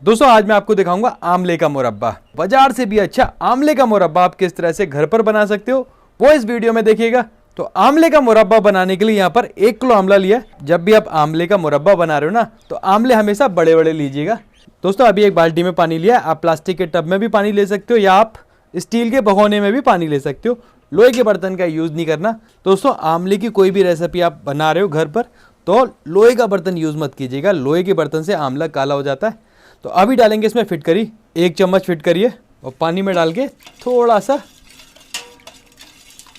दोस्तों आज मैं आपको दिखाऊंगा आमले का मुरब्बा। बाजार से भी अच्छा आमले का मुरब्बा आप किस तरह से घर पर बना सकते हो वो इस वीडियो में देखिएगा। तो आमले का मुरब्बा बनाने के लिए यहाँ पर 1 किलो आमला लिया है। जब भी आप आमले का मुरब्बा बना रहे हो ना तो आमले हमेशा बड़े बड़े लीजिएगा। दोस्तों अभी एक बाल्टी में पानी लिया है। आप प्लास्टिक के टब में भी पानी ले सकते हो या आप स्टील के भगोने में भी पानी ले सकते हो। लोहे के बर्तन का यूज़ नहीं करना। दोस्तों आमले की कोई भी रेसिपी आप बना रहे हो घर पर तो लोहे का बर्तन यूज़ मत कीजिएगा। लोहे के बर्तन से आमला काला हो जाता है। तो अभी डालेंगे इसमें फिटकरी, 1 चम्मच फिटकरी है और पानी में डाल के थोड़ा सा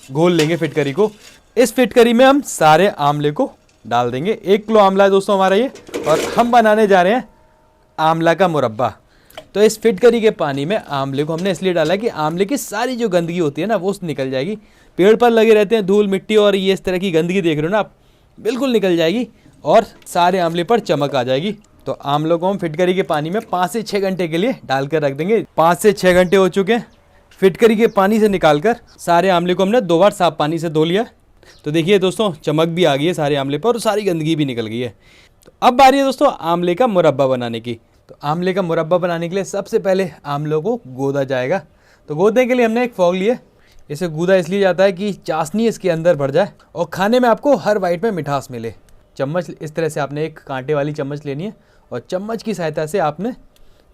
घोल लेंगे फिटकरी को। इस फिटकरी में हम सारे आमले को डाल देंगे। 1 किलो आमला है दोस्तों हमारा ये, और हम बनाने जा रहे हैं आमला का मुरब्बा। तो इस फिटकरी के पानी में आमले को हमने इसलिए डाला कि आमले की सारी जो गंदगी होती है ना वो निकल जाएगी। पेड़ पर लगे रहते हैं धूल मिट्टी और ये इस तरह की गंदगी देख रहे हो ना आप, बिल्कुल निकल जाएगी और सारे आमले पर चमक आ जाएगी। तो आमलों को हम फिटकरी के पानी में 5 से 6 घंटे के लिए डालकर रख देंगे। 5 से 6 घंटे हो चुके हैं। फिटकरी के पानी से निकालकर सारे आमले को हमने 2 बार साफ पानी से धो लिया। तो देखिए दोस्तों चमक भी आ गई है सारे आमले पर और सारी गंदगी भी निकल गई है। तो अब बारी है दोस्तों आमले का मुरब्बा बनाने की। तो आमले का मुरब्बा बनाने के लिए सबसे पहले आमलों को गोदा जाएगा। तो गोदने के लिए हमने एक फॉग लिया। इसे गूदा इसलिए जाता है कि चाशनी इसके अंदर भर जाए और खाने में आपको हर बाइट में मिठास मिले। चम्मच इस तरह से आपने एक कांटे वाली चम्मच लेनी है और चम्मच की सहायता से आपने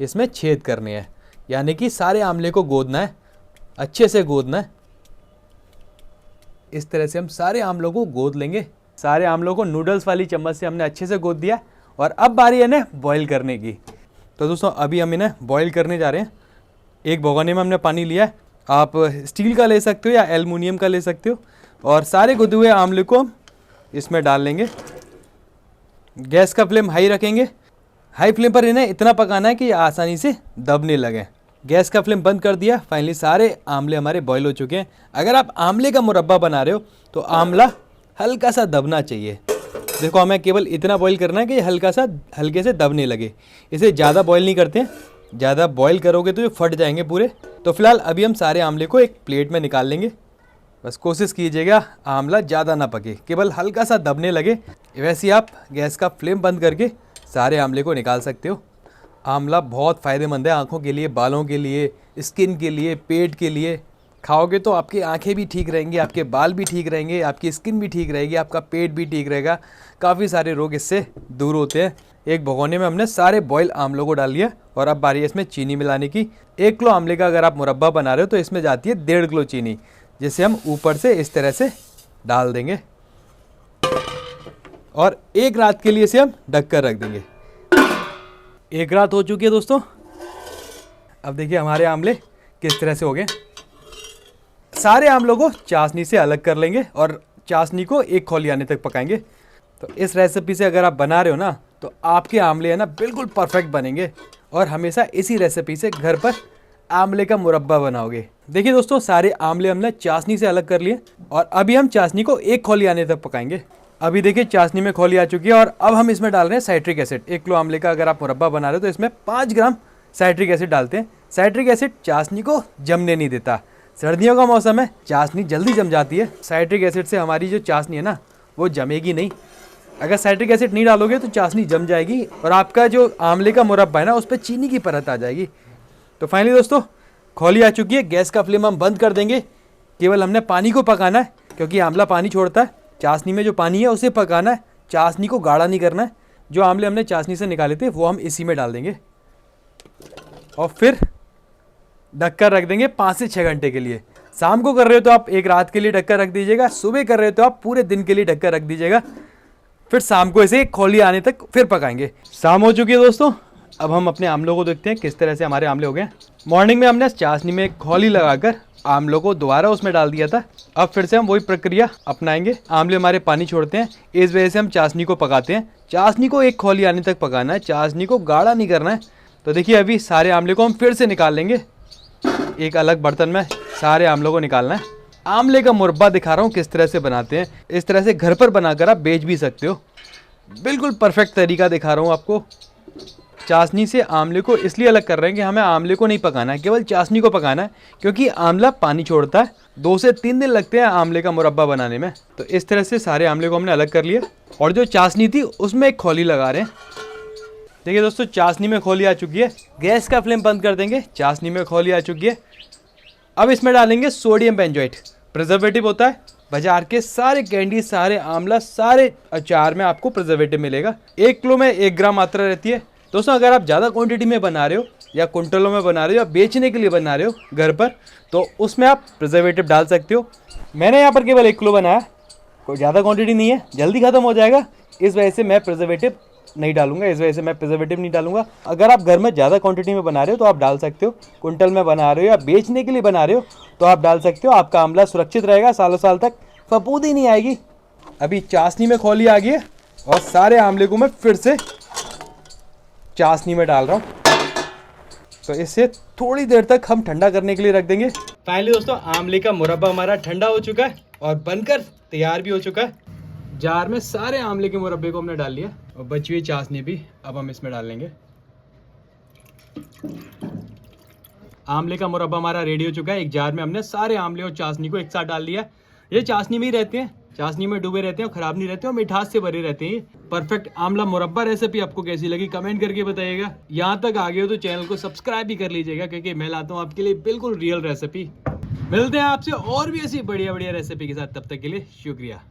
इसमें छेद करने हैं, यानी कि सारे आमले को गोदना है, अच्छे से गोदना है। इस तरह से हम सारे आमलों को गोद लेंगे। सारे आमलों को नूडल्स वाली चम्मच से हमने अच्छे से गोद दिया और अब बारी है इन्हें बॉईल करने की। तो दोस्तों अभी हम इन्हें बॉईल करने जा रहे हैं। एक भगोने में हमने पानी लिया है, आप स्टील का ले सकते हो या एल्युमिनियम का ले सकते हो, और सारे गुदे हुए आमले को हम इसमें डाल लेंगे। गैस का फ्लेम हाई रखेंगे। हाई फ्लेम पर इन्हें इतना पकाना है कि आसानी से दबने लगें। गैस का फ्लेम बंद कर दिया। फाइनली सारे आमले हमारे बॉईल हो चुके हैं। अगर आप आमले का मुरब्बा बना रहे हो तो आमला हल्का सा दबना चाहिए। देखो हमें केवल इतना बॉईल करना है कि हल्के से दबने लगे। इसे ज़्यादा बॉईल नहीं करते हैं, ज़्यादा बॉईल करोगे तो ये फट जाएंगे पूरे। तो फिलहाल अभी हम सारे आमले को एक प्लेट में निकाल लेंगे। बस कोशिश कीजिएगा आमला ज़्यादा ना पके, केवल हल्का सा दबने लगे। वैसे ही आप गैस का फ्लेम बंद करके सारे आमले को निकाल सकते हो। आमला बहुत फ़ायदेमंद है आँखों के लिए, बालों के लिए, स्किन के लिए, पेट के लिए। खाओगे तो आपकी आंखें भी ठीक रहेंगी, आपके बाल भी ठीक रहेंगे, आपकी स्किन भी ठीक रहेगी, आपका पेट भी ठीक रहेगा। काफ़ी सारे रोग इससे दूर होते हैं। एक भगोने में हमने सारे बॉयल आमलों को डाल लिया और अब बारी है इसमें चीनी मिलाने की। 1 किलो आमले का अगर आप मुरब्बा बना रहे हो तो इसमें जाती है 1.5 किलो चीनी, जिसे हम ऊपर से इस तरह से डाल देंगे और 1 रात के लिए इसे हम ढक कर रख देंगे। 1 रात हो चुकी है दोस्तों। अब देखिए हमारे आमले किस तरह से हो गए। सारे आमलों को चाशनी से अलग कर लेंगे और चाशनी को 1 खौली आने तक पकाएंगे। तो इस रेसिपी से अगर आप बना रहे हो ना तो आपके आमले है ना बिल्कुल परफेक्ट बनेंगे और हमेशा इसी रेसिपी से घर पर आमले का मुरब्बा बनाओगे। देखिए दोस्तों सारे आमले हमने चाशनी से अलग कर लिए और अभी हम चाशनी को 1 खौली आने तक पकाएंगे। अभी देखिए चाशनी में खौली आ चुकी है और अब हम इसमें डाल रहे हैं साइट्रिक एसिड। 1 किलो आमले का अगर आप मुरब्बा बना रहे हो तो इसमें 5 ग्राम साइट्रिक एसिड डालते हैं। साइट्रिक एसिड चाशनी को जमने नहीं देता। सर्दियों का मौसम है, चाशनी जल्दी जम जाती है। साइट्रिक एसिड से हमारी जो चाशनी है ना वो जमेगी नहीं। अगर साइट्रिक एसिड नहीं डालोगे तो चाशनी जम जाएगी और आपका जो आमले का मुरब्बा है ना उस पर चीनी की परत आ जाएगी। तो फाइनली दोस्तों खौली आ चुकी है। गैस का फ्लेम हम बंद कर देंगे। केवल हमने पानी को पकाना है क्योंकि आमला पानी छोड़ता है। चाशनी में जो पानी है उसे पकाना है, चाशनी को गाढ़ा नहीं करना है। जो आमले हमने चाशनी से निकाले थे वो हम इसी में डाल देंगे और फिर ढककर रख देंगे 5 से 6 घंटे के लिए। शाम को कर रहे हो तो आप 1 रात के लिए ढककर रख दीजिएगा। सुबह कर रहे हो तो आप पूरे दिन के लिए ढककर रख दीजिएगा। फिर शाम को इसे खौली आने तक फिर पकाएंगे। शाम हो चुकी है दोस्तों। अब हम अपने आमलों को देखते हैं किस तरह से हमारे आमले हो गए। मॉर्निंग में हमने चाशनी में खौली लगाकर आमलों को दोबारा उसमें डाल दिया था। अब फिर से हम वही प्रक्रिया अपनाएंगे। आमले हमारे पानी छोड़ते हैं, इस वजह से हम चाशनी को पकाते हैं। चाशनी को 1 खौली आने तक पकाना है, चाशनी को गाढ़ा नहीं करना है। तो देखिए अभी सारे आमले को हम फिर से निकाल लेंगे। एक अलग बर्तन में सारे आमलों को निकालना है। आमले का मुरब्बा दिखा रहा हूँ किस तरह से बनाते हैं। इस तरह से घर पर बनाकर आप बेच भी सकते हो। बिल्कुल परफेक्ट तरीका दिखा रहा हूँ आपको। चाशनी से आमले को इसलिए अलग कर रहे हैं कि हमें आमले को नहीं पकाना है, केवल चाशनी को पकाना है, क्योंकि आमला पानी छोड़ता है। 2 से 3 दिन लगते हैं आमले का मुरब्बा बनाने में। तो इस तरह से सारे आमले को हमने अलग कर लिया और जो चाशनी थी उसमें एक खौली लगा रहे हैं। देखिए दोस्तों, चाशनी में खोली आ चुकी है। गैस का फ्लेम बंद कर देंगे। चाशनी में खोली आ चुकी है। अब इसमें डालेंगे सोडियम बेंजोएट। प्रिजर्वेटिव होता है बाजार के सारे कैंडी, सारे आंवला, सारे अचार में आपको प्रिजर्वेटिव मिलेगा। 1 किलो में 1 ग्राम मात्रा रहती है। दोस्तों अगर आप ज़्यादा क्वांटिटी में बना रहे हो या कुंटलों में बना रहे हो या बेचने के लिए बना रहे हो घर पर, तो उसमें आप प्रिजर्वेटिव डाल सकते हो। मैंने यहाँ पर केवल 1 किलो बनाया, कोई ज़्यादा क्वांटिटी नहीं है, जल्दी ख़त्म हो जाएगा, इस वजह से मैं प्रिजर्वेटिव नहीं डालूंगा। अगर आप घर में ज़्यादा क्वांटिटी में बना रहे हो तो आप डाल सकते हो। कुंटल में बना रहे हो या बेचने के लिए बना रहे हो तो आप डाल सकते हो। आपका आंवला सुरक्षित रहेगा, सालों साल तक फफूंदी नहीं आएगी। अभी चाशनी में खोली आ गई है और सारे आंवले को मैं फिर से चाशनी में डाल रहा हूँ। तो इसे थोड़ी देर तक हम ठंडा करने के लिए रख देंगे। फाइनली दोस्तों, आंवले का मुरब्बा हमारा ठंडा हो चुका है और बनकर तैयार भी हो चुका है। जार में सारे आंवले के मुरब्बे को हमने डाल लिया और बची हुई चाशनी भी अब हम इसमें डाल लेंगे। आंवले का मुरब्बा हमारा रेडी हो चुका है। एक जार में हमने सारे आंवले और चाशनी को एक साथ डाल दिया। ये चाशनी में ही रहते हैं, चाशनी में डूबे रहते हैं और खराब नहीं रहते और मिठास से भरे रहते हैं। परफेक्ट आंवला मुरब्बा रेसिपी आपको कैसी लगी कमेंट करके बताइएगा। यहाँ तक आ गए हो तो चैनल को सब्सक्राइब भी कर लीजिएगा, क्योंकि मैं लाता हूँ आपके लिए बिल्कुल रियल रेसिपी। मिलते हैं आपसे और भी ऐसी बढ़िया बढ़िया रेसिपी के साथ, तब तक के लिए शुक्रिया।